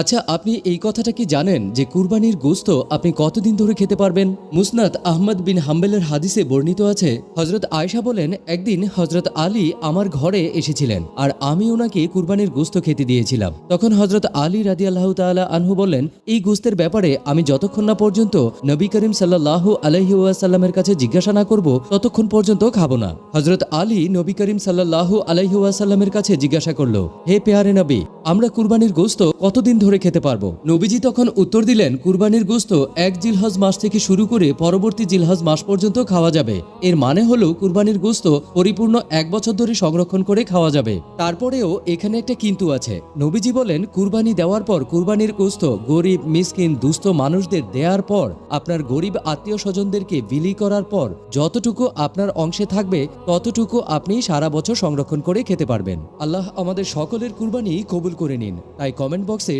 আচ্ছা, আপনি এই কথাটা কি জানেন যে কুরবানির গোশত আপনি কতদিন ধরে খেতে পারবেন? মুসনাদ আহমদ বিন হাম্বেলের হাদিসে বর্ণিত আছে, হযরত আয়েশা বলেন, একদিন হযরত আলী আমার ঘরে এসেছিলেন আর আমি ওনাকে কুরবানির গোশত খেতে দিয়েছিলাম। তখন হযরত আলী রাদিয়াল্লাহু তাআলা আনহু বললেন, এই গোশতের ব্যাপারে আমি যতক্ষণ না পর্যন্ত নবী করিম সাল্লাল্লাহু আলাইহি ওয়াসাল্লামের কাছে জিজ্ঞাসা না করব ততক্ষণ পর্যন্ত খাবো না। হযরত আলী নবী করিম সাল্লাল্লাহু আলাইহি ওয়াসাল্লামের কাছে জিজ্ঞাসা করলো, হে পেয়ারে নবী, আমরা কুরবানির গোশত কতদিন ধরে খেতে পারবো? নবীজি তখন উত্তর দিলেন, কুরবানির গোশত এক জিলহজ মাস থেকে শুরু করে পরবর্তী জিলহজ মাস পর্যন্ত খাওয়া যাবে। এর মানে হলো কুরবানির গোশত পরিপূর্ণ 1 বছর ধরে সংরক্ষণ করে খাওয়া যাবে। তারপরেও এখানে একটা কিন্তু আছে। নবীজি বলেন, কুরবানি দেওয়ার পর কুরবানির গোশত গরিব, মিসকিন, দুস্থ মানুষদের দেওয়ার পর, আপনার গরিব আত্মীয় স্বজনদেরকে বিলি করার পর যতটুকু আপনার অংশে থাকবে ততটুকু আপনি সারা বছর সংরক্ষণ করে খেতে পারবেন। আল্লাহ আমাদের সকলের কুরবানি কবুল করে নিন। তাই কমেন্ট বক্সে